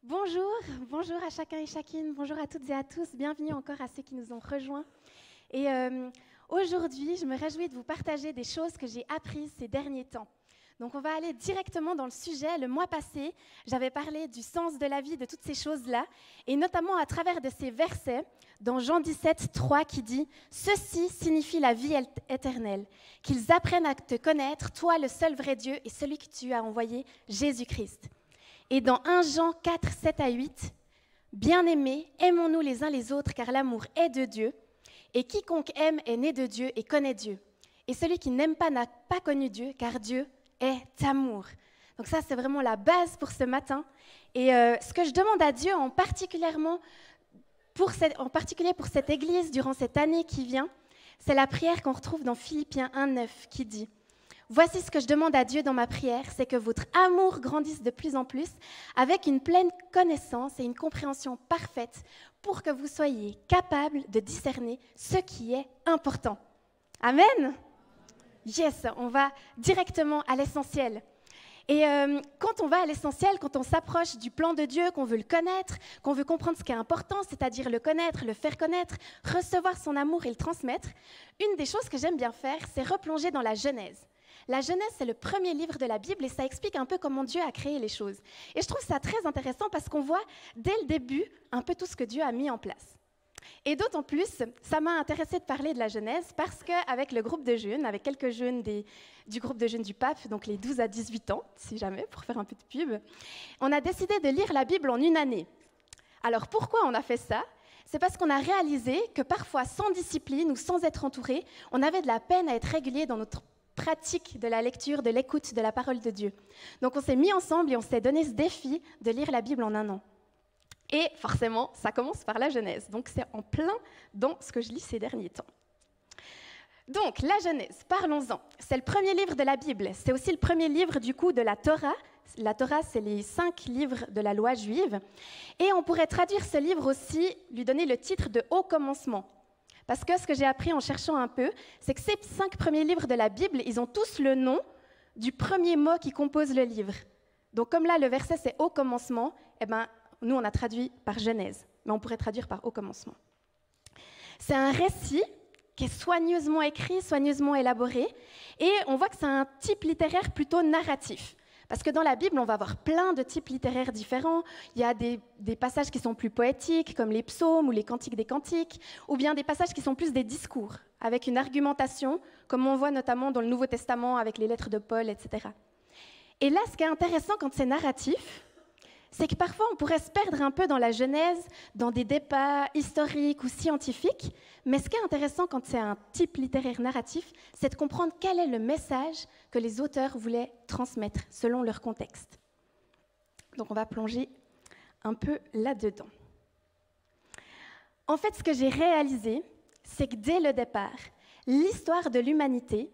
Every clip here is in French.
Bonjour, bonjour à chacun et chacune, bonjour à toutes et à tous, bienvenue encore à ceux qui nous ont rejoints. Et aujourd'hui, je me réjouis de vous partager des choses que j'ai apprises ces derniers temps. Donc on va aller directement dans le sujet. Le mois passé, j'avais parlé du sens de la vie, de toutes ces choses-là, et notamment à travers de ces versets dans Jean 17, 3 qui dit « Ceci signifie la vie éternelle, qu'ils apprennent à te connaître, toi le seul vrai Dieu et celui que tu as envoyé, Jésus-Christ. » Et dans 1 Jean 4, 7 à 8, « Bien-aimés, aimons-nous les uns les autres, car l'amour est de Dieu, et quiconque aime est né de Dieu et connaît Dieu. Et celui qui n'aime pas n'a pas connu Dieu, car Dieu est amour. » Donc ça, c'est vraiment la base pour ce matin. Et ce que je demande à Dieu, en particulier pour cette Église, durant cette année qui vient, c'est la prière qu'on retrouve dans Philippiens 1, 9, qui dit « Voici ce que je demande à Dieu dans ma prière, c'est que votre amour grandisse de plus en plus avec une pleine connaissance et une compréhension parfaite pour que vous soyez capables de discerner ce qui est important. » Amen. Yes, on va directement à l'essentiel. Et quand on va à l'essentiel, quand on s'approche du plan de Dieu, qu'on veut le connaître, qu'on veut comprendre ce qui est important, c'est-à-dire le connaître, le faire connaître, recevoir son amour et le transmettre, une des choses que j'aime bien faire, c'est replonger dans la Genèse. La Genèse, c'est le premier livre de la Bible et ça explique un peu comment Dieu a créé les choses. Et je trouve ça très intéressant parce qu'on voit dès le début un peu tout ce que Dieu a mis en place. Et d'autant plus, ça m'a intéressé de parler de la Genèse parce qu'avec le groupe de jeunes, avec quelques jeunes du groupe de jeunes du Pape, donc les 12 à 18 ans, si jamais, pour faire un peu de pub, on a décidé de lire la Bible en une année. Alors pourquoi on a fait ça ? C'est parce qu'on a réalisé que parfois, sans discipline ou sans être entouré, on avait de la peine à être régulier dans notre pratique de la lecture, de l'écoute de la parole de Dieu. Donc on s'est mis ensemble et on s'est donné ce défi de lire la Bible en un an. Et forcément, ça commence par la Genèse. Donc c'est en plein dans ce que je lis ces derniers temps. Donc la Genèse, parlons-en. C'est le premier livre de la Bible. C'est aussi le premier livre du coup de la Torah. La Torah, c'est les 5 livres de la loi juive. Et on pourrait traduire ce livre aussi, lui donner le titre de Haut commencement. Parce que ce que j'ai appris en cherchant un peu, c'est que ces 5 premiers livres de la Bible, ils ont tous le nom du premier mot qui compose le livre. Donc comme là, le verset, c'est « au commencement », eh ben, nous, on a traduit par « Genèse », mais on pourrait traduire par « au commencement ». C'est un récit qui est soigneusement écrit, soigneusement élaboré, et on voit que c'est un type littéraire plutôt narratif. Parce que dans la Bible, on va avoir plein de types littéraires différents. Il y a des passages qui sont plus poétiques, comme les psaumes ou les cantiques des cantiques, ou bien des passages qui sont plus des discours, avec une argumentation, comme on voit notamment dans le Nouveau Testament avec les lettres de Paul, etc. Et là, ce qui est intéressant quand c'est narratif, c'est que parfois on pourrait se perdre un peu dans la Genèse, dans des débats historiques ou scientifiques, mais ce qui est intéressant quand c'est un type littéraire narratif, c'est de comprendre quel est le message que les auteurs voulaient transmettre selon leur contexte. Donc on va plonger un peu là-dedans. En fait, ce que j'ai réalisé, c'est que dès le départ, l'histoire de l'humanité,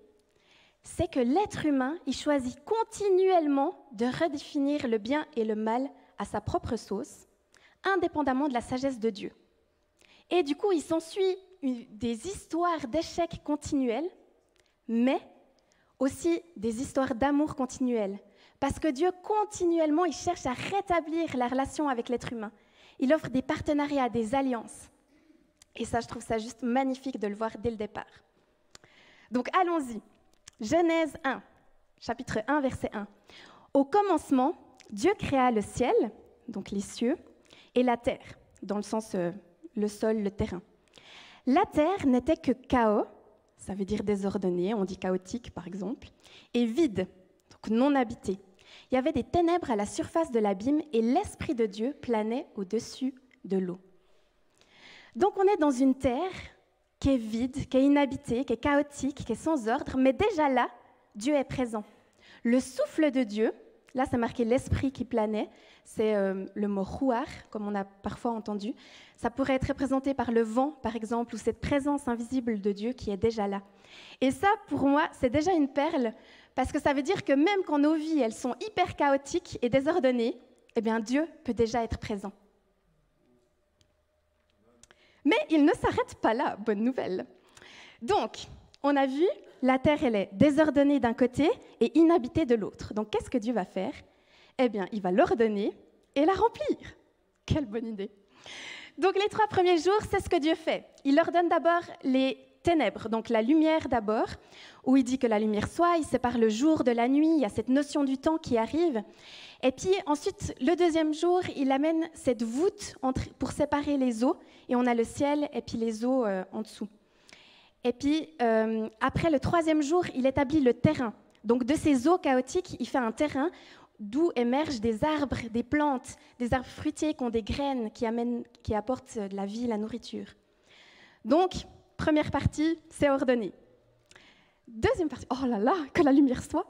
c'est que l'être humain, il choisit continuellement de redéfinir le bien et le mal à sa propre sauce, indépendamment de la sagesse de Dieu. Et du coup, il s'ensuit des histoires d'échecs continuels, mais aussi des histoires d'amour continuelles. Parce que Dieu, continuellement, il cherche à rétablir la relation avec l'être humain. Il offre des partenariats, des alliances. Et ça, je trouve ça juste magnifique de le voir dès le départ. Donc, allons-y. Genèse 1, chapitre 1, verset 1. « Au commencement, Dieu créa le ciel, donc les cieux, et la terre, dans le sens le sol, le terrain. La terre n'était que chaos, ça veut dire désordonné, on dit chaotique par exemple, et vide, donc non habité. Il y avait des ténèbres à la surface de l'abîme et l'Esprit de Dieu planait au-dessus de l'eau. » Donc on est dans une terre qui est vide, qui est inhabitée, qui est chaotique, qui est sans ordre, mais déjà là, Dieu est présent. Le souffle de Dieu, là c'est marqué l'esprit qui planait, c'est le mot ruach, comme on a parfois entendu. Ça pourrait être représenté par le vent, par exemple, ou cette présence invisible de Dieu qui est déjà là. Et ça, pour moi, c'est déjà une perle, parce que ça veut dire que même quand nos vies, elles sont hyper chaotiques et désordonnées, eh bien Dieu peut déjà être présent. Mais il ne s'arrête pas là, bonne nouvelle. Donc, on a vu, la terre, elle est désordonnée d'un côté et inhabitée de l'autre. Donc, qu'est-ce que Dieu va faire ? Eh bien, il va l'ordonner et la remplir. Quelle bonne idée. Donc les 3 premiers jours, c'est ce que Dieu fait. Il leur donne d'abord les ténèbres, donc la lumière d'abord, où il dit que la lumière soit, il sépare le jour de la nuit, il y a cette notion du temps qui arrive. Et puis ensuite, le 2e jour, il amène cette voûte pour séparer les eaux, et on a le ciel et puis les eaux en dessous. Et puis après le 3e jour, il établit le terrain. Donc de ces eaux chaotiques, il fait un terrain d'où émergent des arbres, des plantes, des arbres fruitiers qui ont des graines, qui apportent de la vie, la nourriture. Donc, première partie, c'est ordonné. 2e partie, oh là là, que la lumière soit.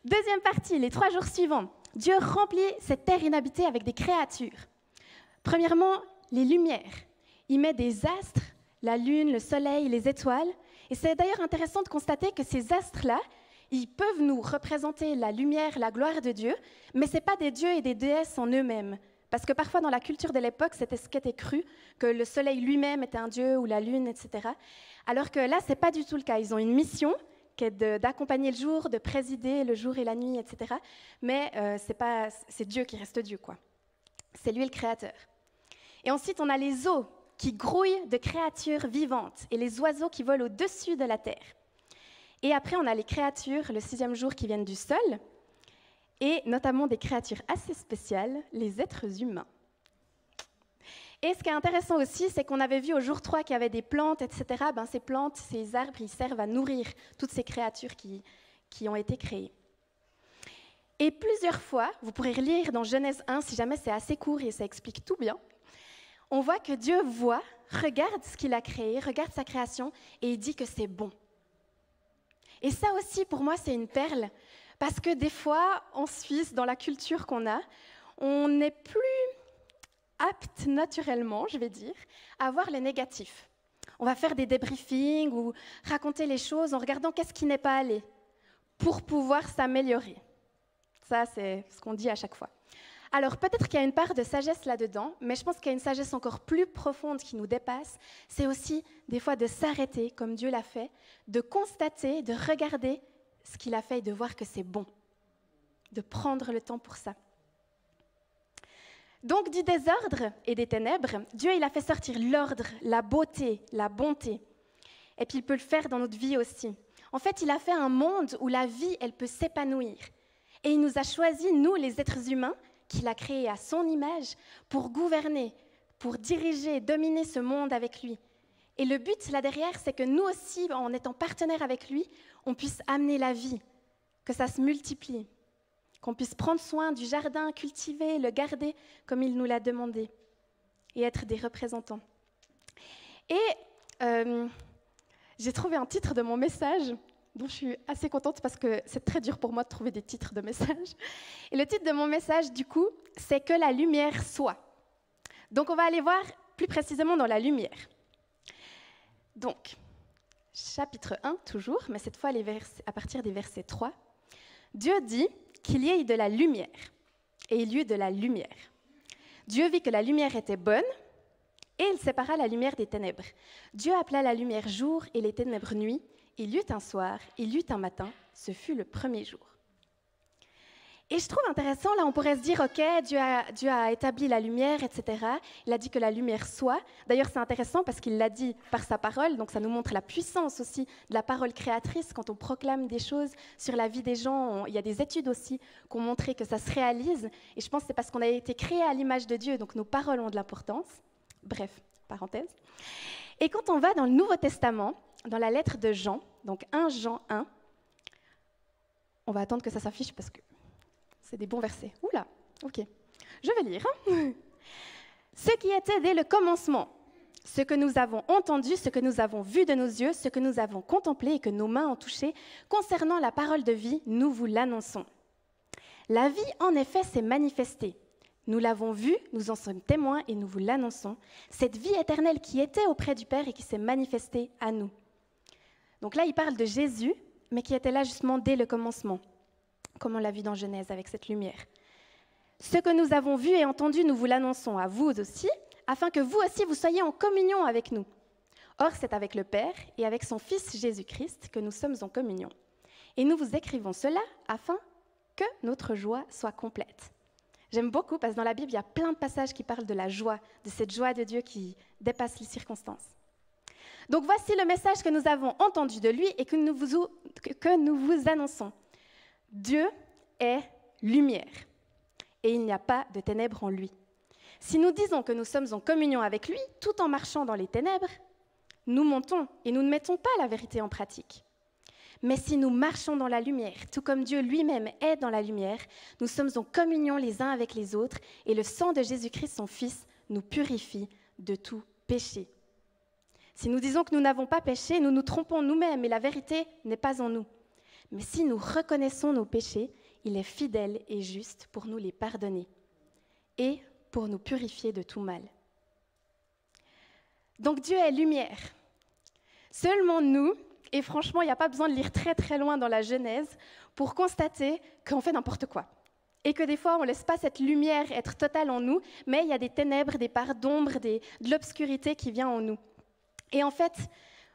2e partie, les 3 jours suivants, Dieu remplit cette terre inhabitée avec des créatures. Premièrement, les lumières. Il met des astres, la lune, le soleil, les étoiles. Et c'est d'ailleurs intéressant de constater que ces astres-là, ils peuvent nous représenter la lumière, la gloire de Dieu, mais ce n'est pas des dieux et des déesses en eux-mêmes. Parce que parfois, dans la culture de l'époque, c'était ce qui était cru, que le soleil lui-même était un dieu ou la lune, etc. Alors que là, ce n'est pas du tout le cas. Ils ont une mission qui est d'accompagner le jour, de présider le jour et la nuit, etc. Mais c'est Dieu qui reste Dieu, quoi. C'est lui le créateur. Et ensuite, on a les eaux qui grouillent de créatures vivantes et les oiseaux qui volent au-dessus de la terre. Et après, on a les créatures, le 6e jour, qui viennent du sol, et notamment des créatures assez spéciales, les êtres humains. Et ce qui est intéressant aussi, c'est qu'on avait vu au jour 3 qu'il y avait des plantes, etc. Ces plantes, ces arbres, ils servent à nourrir toutes ces créatures qui ont été créées. Et plusieurs fois, vous pourrez relire dans Genèse 1, si jamais c'est assez court et ça explique tout bien, on voit que Dieu regarde ce qu'il a créé, regarde sa création, et il dit que c'est bon. Et ça aussi, pour moi, c'est une perle, parce que des fois, en Suisse, dans la culture qu'on a, on n'est plus apte naturellement, je vais dire, à voir le négatif. On va faire des débriefings ou raconter les choses en regardant qu'est-ce qui n'est pas allé, pour pouvoir s'améliorer. Ça, c'est ce qu'on dit à chaque fois. Alors, peut-être qu'il y a une part de sagesse là-dedans, mais je pense qu'il y a une sagesse encore plus profonde qui nous dépasse. C'est aussi, des fois, de s'arrêter, comme Dieu l'a fait, de constater, de regarder ce qu'il a fait et de voir que c'est bon, de prendre le temps pour ça. Donc, du désordre et des ténèbres, Dieu, il a fait sortir l'ordre, la beauté, la bonté. Et puis, il peut le faire dans notre vie aussi. En fait, il a fait un monde où la vie, elle peut s'épanouir. Et il nous a choisis, nous, les êtres humains, qu'il a créé à son image, pour gouverner, pour diriger, dominer ce monde avec lui. Et le but là derrière, c'est que nous aussi, en étant partenaires avec lui, on puisse amener la vie, que ça se multiplie, qu'on puisse prendre soin du jardin, cultiver, le garder comme il nous l'a demandé, et être des représentants. Et j'ai trouvé un titre de mon message dont je suis assez contente parce que c'est très dur pour moi de trouver des titres de messages. Et le titre de mon message, du coup, c'est « Que la lumière soit ». Donc, on va aller voir plus précisément dans la lumière. Donc, chapitre 1, toujours, mais cette fois à partir des versets 3. Dieu dit qu'il y ait de la lumière, et il y eut de la lumière. Dieu vit que la lumière était bonne, et il sépara la lumière des ténèbres. Dieu appela la lumière jour et les ténèbres nuit. Il y eut un soir, il y eut un matin, ce fut le premier jour. Et je trouve intéressant, là on pourrait se dire, ok, Dieu a établi la lumière, etc. Il a dit que la lumière soit. D'ailleurs c'est intéressant parce qu'il l'a dit par sa parole, donc ça nous montre la puissance aussi de la parole créatrice. Quand on proclame des choses sur la vie des gens, il y a des études aussi qui ont montré que ça se réalise. Et je pense que c'est parce qu'on a été créé à l'image de Dieu, donc nos paroles ont de l'importance. Bref, parenthèse. Et quand on va dans le Nouveau Testament, dans la lettre de Jean, donc 1 Jean 1, on va attendre que ça s'affiche parce que c'est des bons versets. Oula, ok, je vais lire. Ce qui était dès le commencement, ce que nous avons entendu, ce que nous avons vu de nos yeux, ce que nous avons contemplé et que nos mains ont touché, concernant la parole de vie, nous vous l'annonçons. La vie, en effet, s'est manifestée. Nous l'avons vue, nous en sommes témoins et nous vous l'annonçons. Cette vie éternelle qui était auprès du Père et qui s'est manifestée à nous. Donc là, il parle de Jésus, mais qui était là justement dès le commencement, comme on l'a vu dans Genèse avec cette lumière. Ce que nous avons vu et entendu, nous vous l'annonçons à vous aussi, afin que vous aussi, vous soyez en communion avec nous. Or, c'est avec le Père et avec son Fils Jésus-Christ que nous sommes en communion. Et nous vous écrivons cela afin que notre joie soit complète. J'aime beaucoup parce que dans la Bible, il y a plein de passages qui parlent de la joie, de cette joie de Dieu qui dépasse les circonstances. Donc voici le message que nous avons entendu de lui et que nous vous annonçons. Dieu est lumière et il n'y a pas de ténèbres en lui. Si nous disons que nous sommes en communion avec lui, tout en marchant dans les ténèbres, nous mentons et nous ne mettons pas la vérité en pratique. Mais si nous marchons dans la lumière, tout comme Dieu lui-même est dans la lumière, nous sommes en communion les uns avec les autres et le sang de Jésus-Christ, son Fils, nous purifie de tout péché. Si nous disons que nous n'avons pas péché, nous nous trompons nous-mêmes et la vérité n'est pas en nous. Mais si nous reconnaissons nos péchés, il est fidèle et juste pour nous les pardonner et pour nous purifier de tout mal. Donc Dieu est lumière. Seulement nous, et franchement, il n'y a pas besoin de lire très très loin dans la Genèse pour constater qu'on fait n'importe quoi. Et que des fois, on ne laisse pas cette lumière être totale en nous, mais il y a des ténèbres, des parts d'ombre, de l'obscurité qui vient en nous. Et en fait,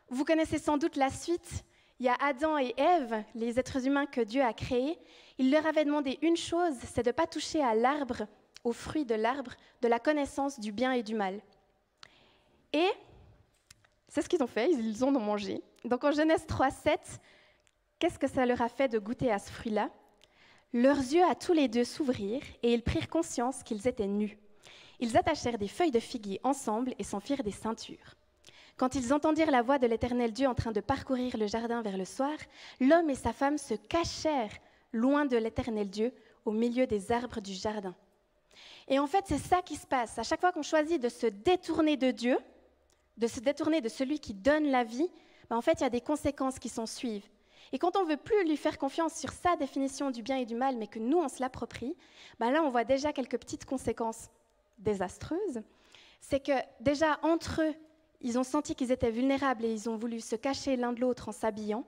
vous connaissez sans doute la suite. Il y a Adam et Ève, les êtres humains que Dieu a créés. Il leur avait demandé une chose, c'est de ne pas toucher à l'arbre, au fruit de l'arbre, de la connaissance du bien et du mal. Et c'est ce qu'ils ont fait, ils en ont mangé. Donc en Genèse 3:7, qu'est-ce que ça leur a fait de goûter à ce fruit-là ? Leurs yeux à tous les deux s'ouvrirent et ils prirent conscience qu'ils étaient nus. Ils attachèrent des feuilles de figuier ensemble et s'en firent des ceintures. Quand ils entendirent la voix de l'Éternel Dieu en train de parcourir le jardin vers le soir, l'homme et sa femme se cachèrent loin de l'Éternel Dieu au milieu des arbres du jardin. Et en fait, c'est ça qui se passe. À chaque fois qu'on choisit de se détourner de Dieu, de se détourner de celui qui donne la vie, en fait, il y a des conséquences qui s'en suivent. Et quand on ne veut plus lui faire confiance sur sa définition du bien et du mal, mais que nous, on se l'approprie, là, on voit déjà quelques petites conséquences désastreuses. C'est que déjà, entre eux, ils ont senti qu'ils étaient vulnérables et ils ont voulu se cacher l'un de l'autre en s'habillant,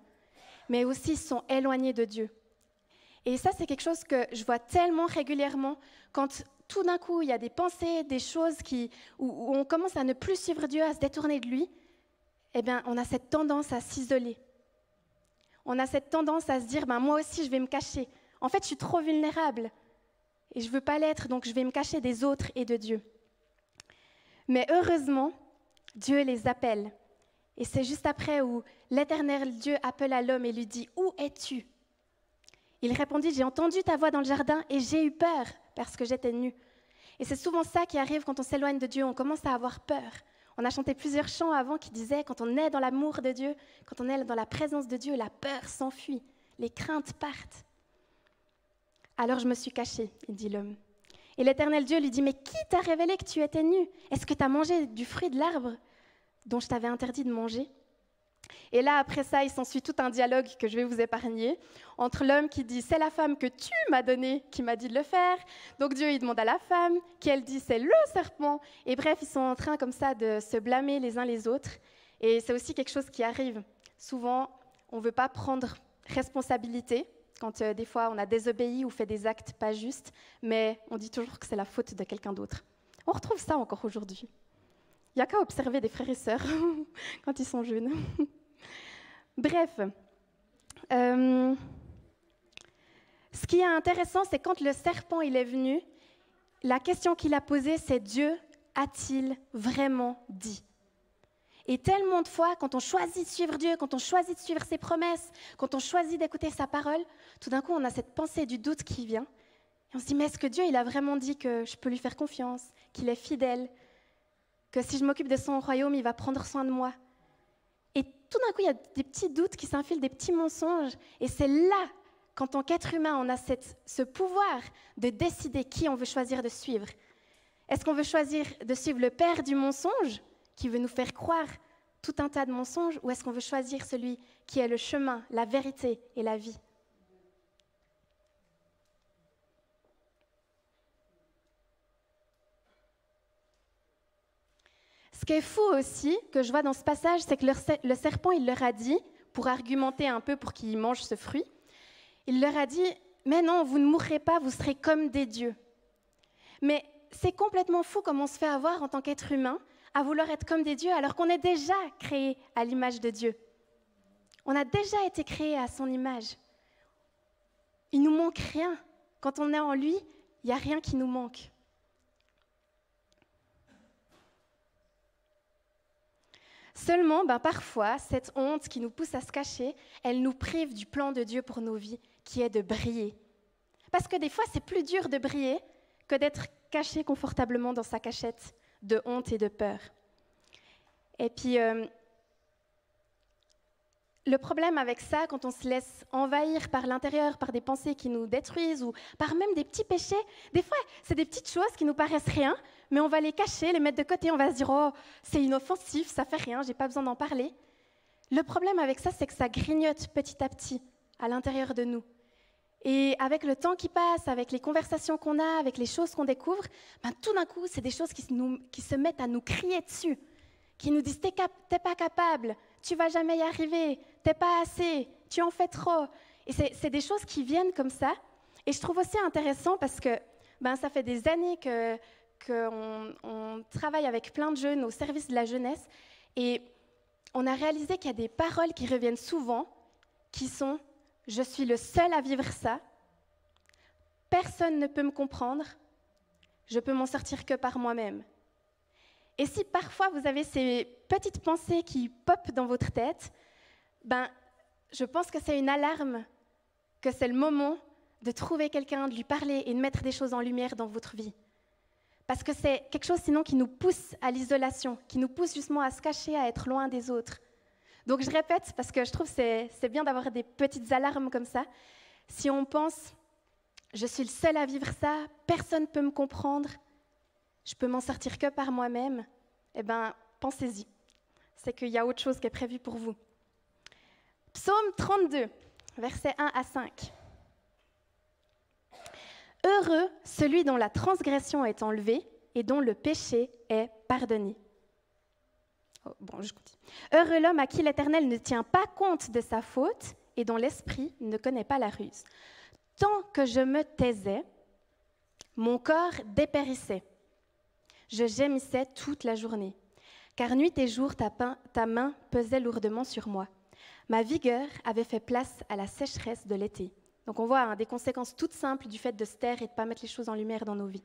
mais aussi ils sont éloignés de Dieu. Et ça, c'est quelque chose que je vois tellement régulièrement quand tout d'un coup, il y a des pensées, des choses où on commence à ne plus suivre Dieu, à se détourner de lui. Eh bien, on a cette tendance à s'isoler. On a cette tendance à se dire, moi aussi, je vais me cacher. En fait, je suis trop vulnérable et je ne veux pas l'être, donc je vais me cacher des autres et de Dieu. Mais heureusement, Dieu les appelle. Et c'est juste après où l'Éternel Dieu appela l'homme et lui dit, « Où es-tu » Il répondit, « J'ai entendu ta voix dans le jardin et j'ai eu peur parce que j'étais nu. » Et c'est souvent ça qui arrive quand on s'éloigne de Dieu, on commence à avoir peur. On a chanté plusieurs chants avant qui disaient, quand on est dans l'amour de Dieu, quand on est dans la présence de Dieu, la peur s'enfuit, les craintes partent. Alors je me suis cachée, il dit l'homme. Et l'Éternel Dieu lui dit, mais qui t'a révélé que tu étais nu ? Est-ce que tu as mangé du fruit de l'arbre dont je t'avais interdit de manger ? Et là, après ça, il s'ensuit tout un dialogue que je vais vous épargner, entre l'homme qui dit « c'est la femme que tu m'as donnée qui m'a dit de le faire ». Donc Dieu, il demande à la femme, qui elle dit « c'est le serpent ». Et bref, ils sont en train comme ça de se blâmer les uns les autres. Et c'est aussi quelque chose qui arrive. Souvent, on ne veut pas prendre responsabilité quand des fois on a désobéi ou fait des actes pas justes, mais on dit toujours que c'est la faute de quelqu'un d'autre. On retrouve ça encore aujourd'hui. Il n'y a qu'à observer des frères et sœurs quand ils sont jeunes. Bref, ce qui est intéressant, c'est quand le serpent il est venu, la question qu'il a posée, c'est « Dieu a-t-il vraiment dit ?» Et tellement de fois, quand on choisit de suivre Dieu, quand on choisit de suivre ses promesses, quand on choisit d'écouter sa parole, tout d'un coup, on a cette pensée du doute qui vient. Et on se dit « Mais est-ce que Dieu il a vraiment dit que je peux lui faire confiance, qu'il est fidèle ?» que si je m'occupe de son royaume, il va prendre soin de moi. Et tout d'un coup, il y a des petits doutes qui s'infilent, des petits mensonges. Et c'est là qu'en tant qu'être humain, on a ce pouvoir de décider qui on veut choisir de suivre. Est-ce qu'on veut choisir de suivre le père du mensonge, qui veut nous faire croire tout un tas de mensonges, ou est-ce qu'on veut choisir celui qui est le chemin, la vérité et la vie ? Ce qui est fou aussi, que je vois dans ce passage, c'est que le serpent, il leur a dit, pour argumenter un peu pour qu'ils mangent ce fruit, il leur a dit « Mais non, vous ne mourrez pas, vous serez comme des dieux. » Mais c'est complètement fou comme on se fait avoir en tant qu'être humain à vouloir être comme des dieux alors qu'on est déjà créé à l'image de Dieu. On a déjà été créé à son image. Il ne nous manque rien. Quand on est en lui, il n'y a rien qui nous manque. Seulement, parfois, cette honte qui nous pousse à se cacher, elle nous prive du plan de Dieu pour nos vies, qui est de briller. Parce que des fois, c'est plus dur de briller que d'être caché confortablement dans sa cachette de honte et de peur. Et puis, le problème avec ça, quand on se laisse envahir par l'intérieur, par des pensées qui nous détruisent ou par même des petits péchés, des fois, c'est des petites choses qui nous paraissent rien, mais on va les cacher, les mettre de côté, on va se dire « Oh, c'est inoffensif, ça fait rien, j'ai pas besoin d'en parler ». Le problème avec ça, c'est que ça grignote petit à petit à l'intérieur de nous. Et avec le temps qui passe, avec les conversations qu'on a, avec les choses qu'on découvre, tout d'un coup, c'est des choses qui se mettent à nous crier dessus, qui nous disent « T'es pas capable ». Tu vas jamais y arriver, t'es pas assez, tu en fais trop. Et c'est des choses qui viennent comme ça. Et je trouve aussi intéressant parce que ça fait des années qu'on travaille avec plein de jeunes au service de la jeunesse. Et on a réalisé qu'il y a des paroles qui reviennent souvent, qui sont « Je suis le seul à vivre ça, personne ne peut me comprendre, je peux m'en sortir que par moi-même ». Et si parfois vous avez ces petites pensées qui popent dans votre tête, je pense que c'est une alarme, que c'est le moment de trouver quelqu'un, de lui parler et de mettre des choses en lumière dans votre vie. Parce que c'est quelque chose sinon qui nous pousse à l'isolation, qui nous pousse justement à se cacher, à être loin des autres. Donc je répète, parce que je trouve que c'est bien d'avoir des petites alarmes comme ça. Si on pense « je suis le seul à vivre ça, personne ne peut me comprendre », je peux m'en sortir que par moi-même, pensez-y. C'est qu'il y a autre chose qui est prévu pour vous. Psaume 32, versets 1 à 5. Heureux celui dont la transgression est enlevée et dont le péché est pardonné. Je continue. Heureux l'homme à qui l'Éternel ne tient pas compte de sa faute et dont l'esprit ne connaît pas la ruse. Tant que je me taisais, mon corps dépérissait. Je gémissais toute la journée, car nuit et jour ta main pesait lourdement sur moi. Ma vigueur avait fait place à la sécheresse de l'été. Donc on voit des conséquences toutes simples du fait de se taire et de ne pas mettre les choses en lumière dans nos vies.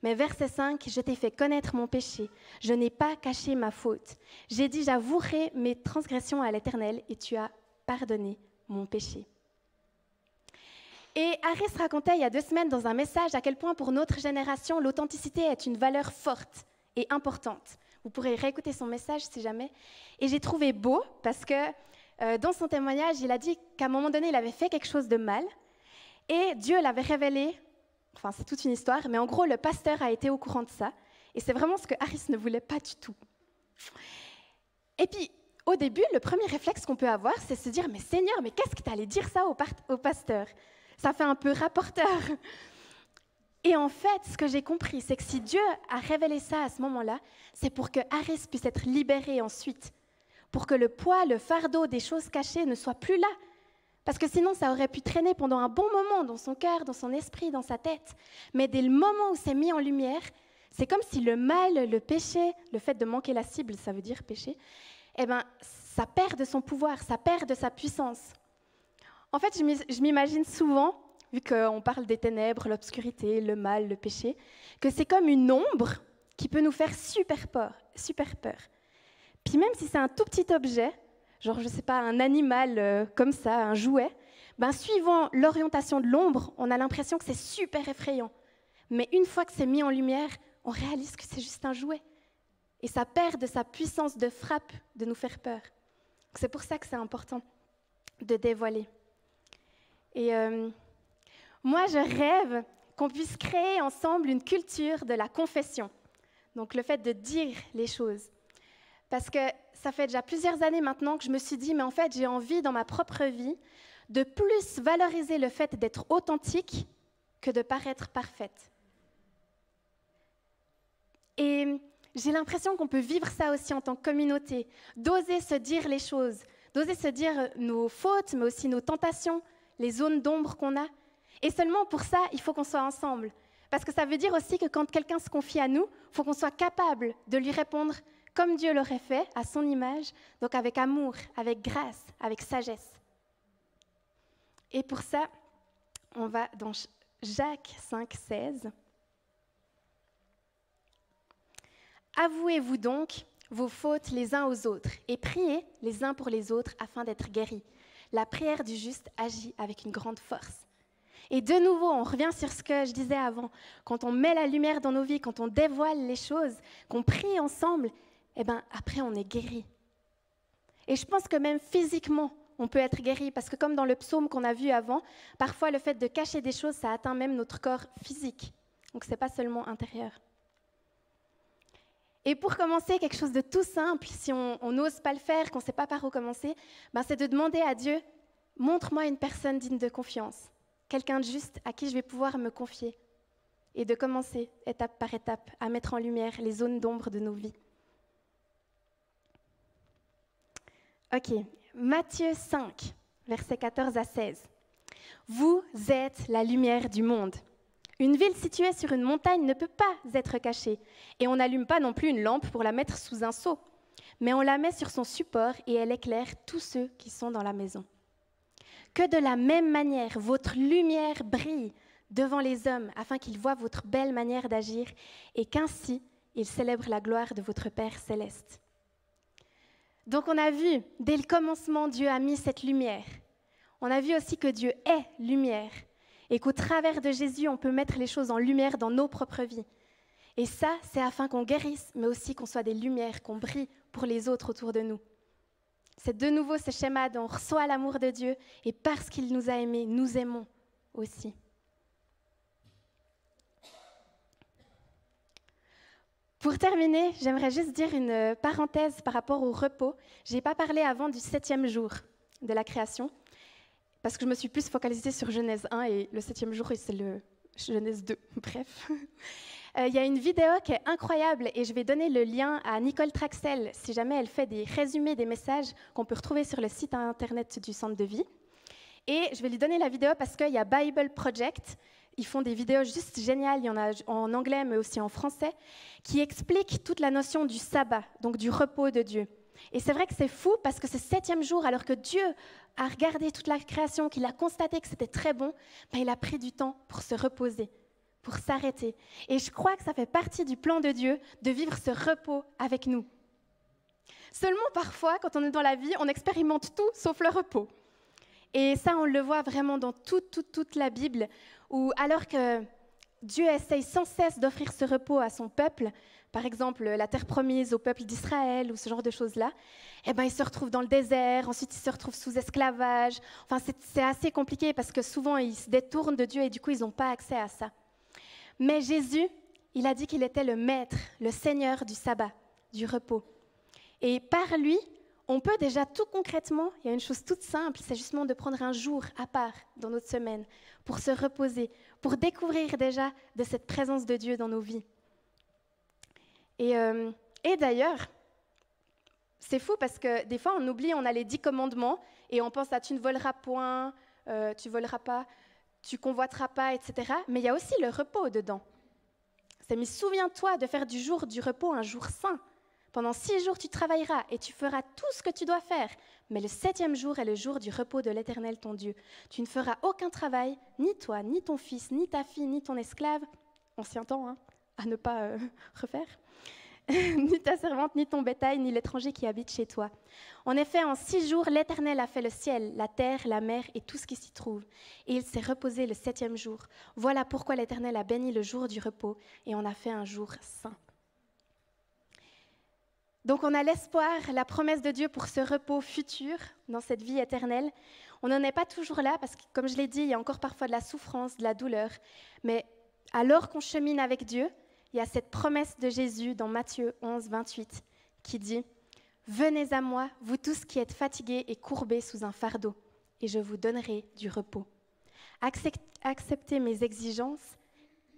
Mais verset 5, je t'ai fait connaître mon péché, je n'ai pas caché ma faute. J'ai dit, j'avouerai mes transgressions à l'Éternel et tu as pardonné mon péché. Et Harris racontait il y a 2 semaines dans un message à quel point pour notre génération, l'authenticité est une valeur forte et importante. Vous pourrez réécouter son message si jamais. Et j'ai trouvé beau parce que dans son témoignage, il a dit qu'à un moment donné, il avait fait quelque chose de mal et Dieu l'avait révélé. Enfin, c'est toute une histoire, mais en gros, le pasteur a été au courant de ça. Et c'est vraiment ce que Harris ne voulait pas du tout. Et puis, au début, le premier réflexe qu'on peut avoir, c'est se dire « Mais Seigneur, mais qu'est-ce que tu allais dire ça au pasteur ?» Ça fait un peu rapporteur. Et en fait, ce que j'ai compris, c'est que si Dieu a révélé ça à ce moment-là, c'est pour que Harris puisse être libéré ensuite, pour que le poids, le fardeau des choses cachées ne soit plus là. Parce que sinon, ça aurait pu traîner pendant un bon moment dans son cœur, dans son esprit, dans sa tête. Mais dès le moment où c'est mis en lumière, c'est comme si le mal, le péché, le fait de manquer la cible, ça veut dire péché, ça perd de son pouvoir, ça perd de sa puissance. En fait, je m'imagine souvent, vu qu'on parle des ténèbres, l'obscurité, le mal, le péché, que c'est comme une ombre qui peut nous faire super peur. Puis même si c'est un tout petit objet, genre, je ne sais pas, un animal comme ça, un jouet, suivant l'orientation de l'ombre, on a l'impression que c'est super effrayant. Mais une fois que c'est mis en lumière, on réalise que c'est juste un jouet. Et ça perd de sa puissance de frappe de nous faire peur. C'est pour ça que c'est important de dévoiler. Et moi, je rêve qu'on puisse créer ensemble une culture de la confession. Donc, le fait de dire les choses. Parce que ça fait déjà plusieurs années maintenant que je me suis dit, mais en fait, j'ai envie dans ma propre vie de plus valoriser le fait d'être authentique que de paraître parfaite. Et j'ai l'impression qu'on peut vivre ça aussi en tant que communauté, d'oser se dire les choses, d'oser se dire nos fautes, mais aussi nos tentations, les zones d'ombre qu'on a. Et seulement pour ça, il faut qu'on soit ensemble. Parce que ça veut dire aussi que quand quelqu'un se confie à nous, il faut qu'on soit capable de lui répondre comme Dieu l'aurait fait, à son image, donc avec amour, avec grâce, avec sagesse. Et pour ça, on va dans Jacques 5, 16. Avouez-vous donc vos fautes les uns aux autres et priez les uns pour les autres afin d'être guéris. La prière du juste agit avec une grande force. Et de nouveau, on revient sur ce que je disais avant. Quand on met la lumière dans nos vies, quand on dévoile les choses, qu'on prie ensemble, après on est guéri. Et je pense que même physiquement, on peut être guéri, parce que comme dans le psaume qu'on a vu avant, parfois le fait de cacher des choses, ça atteint même notre corps physique. Donc ce n'est pas seulement intérieur. Et pour commencer, quelque chose de tout simple, si on n'ose pas le faire, qu'on ne sait pas par où commencer, c'est de demander à Dieu, montre-moi une personne digne de confiance, quelqu'un de juste à qui je vais pouvoir me confier, et de commencer, étape par étape, à mettre en lumière les zones d'ombre de nos vies. Ok, Matthieu 5, versets 14 à 16. Vous êtes la lumière du monde. Une ville située sur une montagne ne peut pas être cachée, et on n'allume pas non plus une lampe pour la mettre sous un seau, mais on la met sur son support et elle éclaire tous ceux qui sont dans la maison. Que de la même manière, votre lumière brille devant les hommes, afin qu'ils voient votre belle manière d'agir, et qu'ainsi, ils célèbrent la gloire de votre Père céleste. Donc on a vu, dès le commencement, Dieu a mis cette lumière. On a vu aussi que Dieu est lumière, et qu'au travers de Jésus, on peut mettre les choses en lumière dans nos propres vies. Et ça, c'est afin qu'on guérisse, mais aussi qu'on soit des lumières, qu'on brille pour les autres autour de nous. C'est de nouveau ce schéma dont on reçoit l'amour de Dieu, et parce qu'il nous a aimés, nous aimons aussi. Pour terminer, j'aimerais juste dire une parenthèse par rapport au repos. Je n'ai pas parlé avant du 7e jour de la création, parce que je me suis plus focalisée sur Genèse 1 et le 7e jour, c'est le Genèse 2. Bref. Il y a une vidéo qui est incroyable et je vais donner le lien à Nicole Traxel si jamais elle fait des résumés des messages qu'on peut retrouver sur le site internet du Centre de vie. Et je vais lui donner la vidéo parce qu'il y a Bible Project. Ils font des vidéos juste géniales, il y en a en anglais mais aussi en français, qui expliquent toute la notion du sabbat, donc du repos de Dieu. Et c'est vrai que c'est fou parce que ce 7e jour, alors que Dieu a regardé toute la création, qu'il a constaté que c'était très bon, il a pris du temps pour se reposer, pour s'arrêter. Et je crois que ça fait partie du plan de Dieu de vivre ce repos avec nous. Seulement parfois, quand on est dans la vie, on expérimente tout sauf le repos. Et ça, on le voit vraiment dans toute la Bible, où alors que Dieu essaye sans cesse d'offrir ce repos à son peuple, par exemple la terre promise au peuple d'Israël ou ce genre de choses-là, il se retrouve dans le désert, ensuite il se retrouve sous esclavage. Enfin, c'est assez compliqué parce que souvent ils se détournent de Dieu et du coup ils n'ont pas accès à ça. Mais Jésus, il a dit qu'il était le maître, le Seigneur du sabbat, du repos. Et par lui, on peut déjà tout concrètement, il y a une chose toute simple, c'est justement de prendre un jour à part dans notre semaine pour se reposer, pour découvrir déjà de cette présence de Dieu dans nos vies. Et d'ailleurs, c'est fou parce que des fois on oublie, on a les 10 commandements et on pense à tu ne voleras point, tu voleras pas, tu convoiteras pas, etc. Mais il y a aussi le repos dedans. C'est mais souviens-toi de faire du jour du repos un jour saint. Pendant 6 jours, tu travailleras et tu feras tout ce que tu dois faire. Mais le 7e jour est le jour du repos de l'Éternel, ton Dieu. Tu ne feras aucun travail, ni toi, ni ton fils, ni ta fille, ni ton esclave. Ancien temps, à ne pas refaire. Ni ta servante, ni ton bétail, ni l'étranger qui habite chez toi. En effet, en 6 jours, l'Éternel a fait le ciel, la terre, la mer et tout ce qui s'y trouve. Et il s'est reposé le 7e jour. Voilà pourquoi l'Éternel a béni le jour du repos et en a fait un jour saint. Donc on a l'espoir, la promesse de Dieu pour ce repos futur dans cette vie éternelle. On n'en est pas toujours là parce que, comme je l'ai dit, il y a encore parfois de la souffrance, de la douleur. Mais alors qu'on chemine avec Dieu, il y a cette promesse de Jésus dans Matthieu 11, 28 qui dit « Venez à moi, vous tous qui êtes fatigués et courbés sous un fardeau, et je vous donnerai du repos. Acceptez mes exigences. »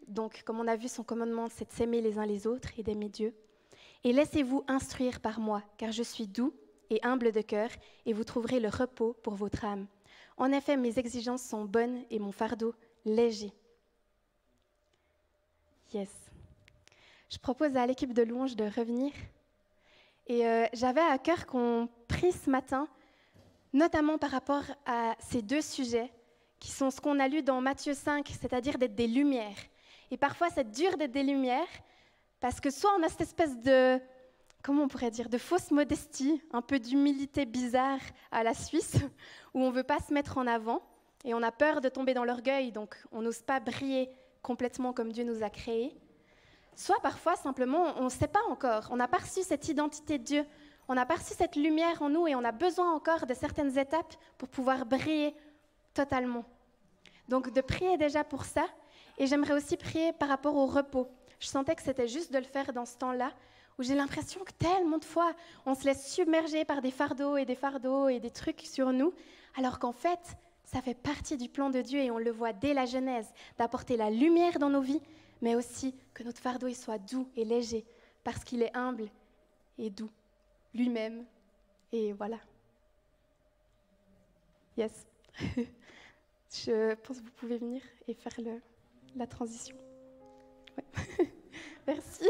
Donc, comme on a vu, son commandement, c'est de s'aimer les uns les autres et d'aimer Dieu. Et laissez-vous instruire par moi, car je suis doux et humble de cœur, et vous trouverez le repos pour votre âme. En effet, mes exigences sont bonnes et mon fardeau léger. Yes. Je propose à l'équipe de louange de revenir. Et j'avais à cœur qu'on prie ce matin, notamment par rapport à ces 2 sujets qui sont ce qu'on a lu dans Matthieu 5, c'est-à-dire d'être des lumières. Et parfois, c'est dur d'être des lumières, parce que soit on a cette espèce de, comment on pourrait dire, de fausse modestie, un peu d'humilité bizarre à la Suisse, où on ne veut pas se mettre en avant, et on a peur de tomber dans l'orgueil, donc on n'ose pas briller complètement comme Dieu nous a créés. Soit parfois, simplement, on ne sait pas encore, on n'a pas reçu cette identité de Dieu, on n'a pas reçu cette lumière en nous, et on a besoin encore de certaines étapes pour pouvoir briller totalement. Donc de prier déjà pour ça, et j'aimerais aussi prier par rapport au repos. Je sentais que c'était juste de le faire dans ce temps-là, où j'ai l'impression que tellement de fois, on se laisse submerger par des fardeaux et des trucs sur nous, alors qu'en fait, ça fait partie du plan de Dieu et on le voit dès la Genèse, d'apporter la lumière dans nos vies, mais aussi que notre fardeau il soit doux et léger, parce qu'il est humble et doux, lui-même. Et voilà. Yes. Je pense que vous pouvez venir et faire la transition. Ouais. Merci.